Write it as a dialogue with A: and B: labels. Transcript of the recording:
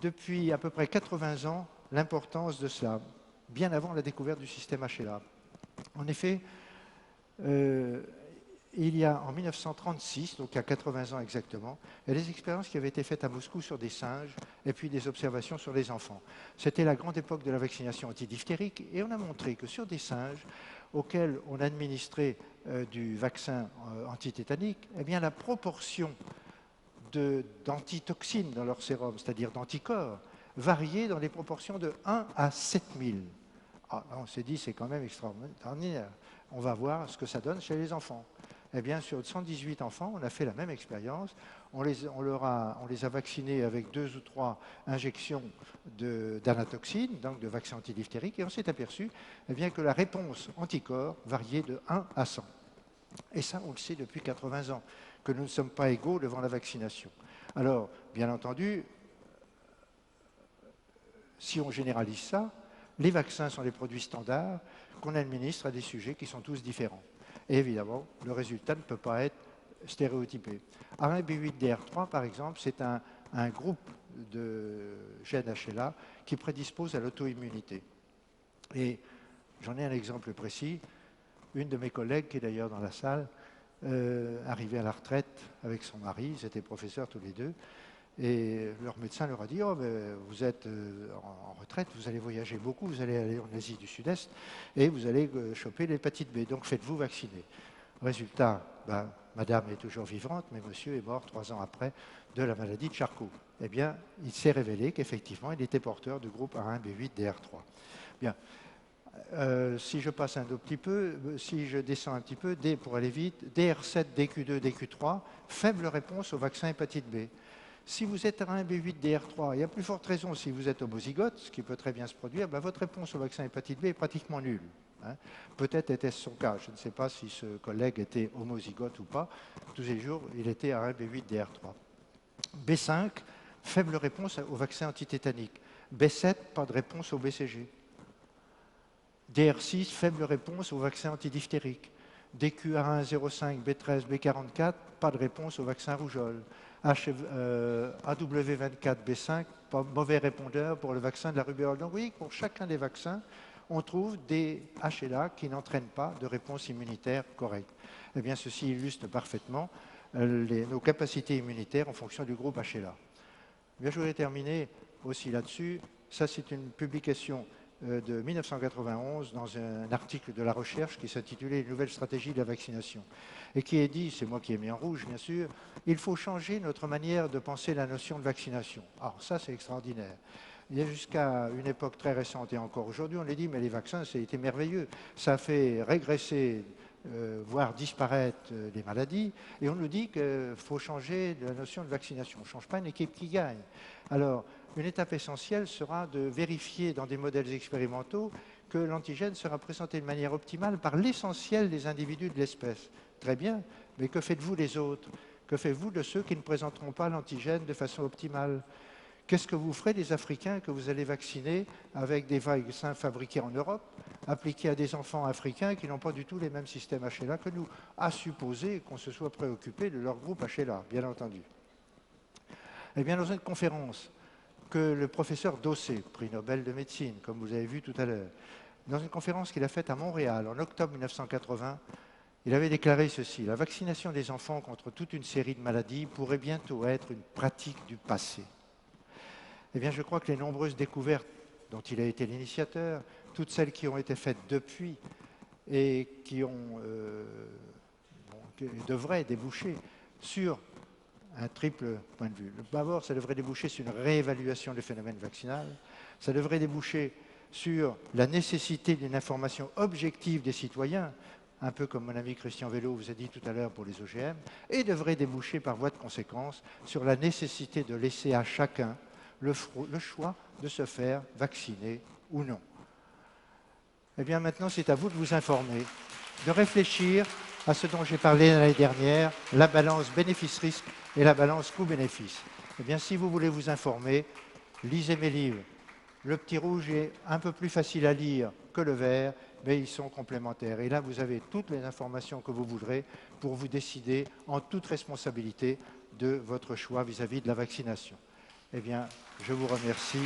A: depuis à peu près 80 ans l'importance de cela, bien avant la découverte du système HLA. En effet, il y a en 1936, donc il y a 80 ans exactement, il y a des expériences qui avaient été faites à Moscou sur des singes et puis des observations sur les enfants. C'était la grande époque de la vaccination antidiphthérique et on a montré que sur des singes auxquels on administrait du vaccin antitétanique, eh bien la proportion d'antitoxines dans leur sérum, c'est-à-dire d'anticorps, variait dans les proportions de 1 à 7000. Ah, on s'est dit, c'est quand même extraordinaire. On va voir ce que ça donne chez les enfants. Eh bien, sur 118 enfants, on a fait la même expérience. On les a vaccinés avec 2 ou 3 injections d'anatoxine, donc de vaccin antidiphthérique, et on s'est aperçu eh bien, que la réponse anticorps variait de 1 à 100. Et ça, on le sait depuis 80 ans, que nous ne sommes pas égaux devant la vaccination. Alors, bien entendu, si on généralise ça, les vaccins sont des produits standards qu'on administre à des sujets qui sont tous différents. Et évidemment, le résultat ne peut pas être stéréotypé. A1B8DR3, par exemple, c'est un groupe de gènes HLA qui prédispose à l'auto-immunité. Et j'en ai un exemple précis. Une de mes collègues, qui est d'ailleurs dans la salle, arrivée à la retraite avec son mari, ils étaient professeurs tous les deux, et leur médecin leur a dit « Oh, ben, vous êtes en retraite, vous allez voyager beaucoup, vous allez aller en Asie du Sud-Est et vous allez choper l'hépatite B, donc faites-vous vacciner. » Résultat, ben, madame est toujours vivante, mais monsieur est mort 3 ans après de la maladie de Charcot. Eh bien, il s'est révélé qu'effectivement, il était porteur du groupe A1B8DR3. Bien. Si je passe un tout petit peu, si je descends un petit peu, pour aller vite, DR7, DQ2, DQ3, faible réponse au vaccin hépatite B. Si vous êtes A1B8DR3, il y a plus forte raison si vous êtes homozygote, ce qui peut très bien se produire, ben votre réponse au vaccin hépatite B est pratiquement nulle. Hein. Peut-être était-ce son cas, je ne sais pas si ce collègue était homozygote ou pas. Tous les jours, il était A1B8DR3. B5, faible réponse au vaccin antitétanique. B7, pas de réponse au BCG. DR6, faible réponse au vaccin antidiphthérique. DQA105, B13, B44, pas de réponse au vaccin rougeole. AW24, B5, pas mauvais répondeur pour le vaccin de la rubéole. Donc vous voyez que pour chacun des vaccins, on trouve des HLA qui n'entraînent pas de réponse immunitaire correcte. Eh bien, ceci illustre parfaitement nos capacités immunitaires en fonction du groupe HLA. Eh bien, je voudrais terminer aussi là-dessus. Ça, c'est une publication de 1991 dans un article de la recherche qui s'intitulait « Une nouvelle stratégie de la vaccination » et qui est dit, c'est moi qui ai mis en rouge bien sûr, il faut changer notre manière de penser la notion de vaccination. Alors ça c'est extraordinaire. Il y a jusqu'à une époque très récente et encore aujourd'hui, on a dit mais les vaccins c'était merveilleux, ça a fait régresser, voire disparaître les maladies et on nous dit qu'il faut changer la notion de vaccination. On ne change pas une équipe qui gagne. Alors, une étape essentielle sera de vérifier dans des modèles expérimentaux que l'antigène sera présenté de manière optimale par l'essentiel des individus de l'espèce. Très bien, mais que faites-vous des autres? Que faites-vous de ceux qui ne présenteront pas l'antigène de façon optimale? Qu'est-ce que vous ferez des Africains que vous allez vacciner avec des vaccins fabriqués en Europe, appliqués à des enfants africains qui n'ont pas du tout les mêmes systèmes HLA que nous, à supposer qu'on se soit préoccupé de leur groupe HLA, bien entendu. Eh bien, dans une conférence que le professeur Dossé, prix Nobel de médecine, comme vous avez vu tout à l'heure, dans une conférence qu'il a faite à Montréal en octobre 1980, il avait déclaré ceci: « La vaccination des enfants contre toute une série de maladies pourrait bientôt être une pratique du passé. » Eh bien, je crois que les nombreuses découvertes dont il a été l'initiateur, toutes celles qui ont été faites depuis et qui devraient déboucher sur un triple point de vue. D'abord, ça devrait déboucher sur une réévaluation du phénomène vaccinal, ça devrait déboucher sur la nécessité d'une information objective des citoyens, un peu comme mon ami Christian Vélo vous a dit tout à l'heure pour les OGM, et devrait déboucher par voie de conséquence sur la nécessité de laisser à chacun le choix de se faire vacciner ou non. Eh bien maintenant, c'est à vous de vous informer, de réfléchir à ce dont j'ai parlé l'année dernière, la balance bénéfice-risque et la balance coût-bénéfice. Eh bien, si vous voulez vous informer, lisez mes livres. Le petit rouge est un peu plus facile à lire que le vert, mais ils sont complémentaires. Et là, vous avez toutes les informations que vous voudrez pour vous décider en toute responsabilité de votre choix vis-à-vis de la vaccination. Eh bien, je vous remercie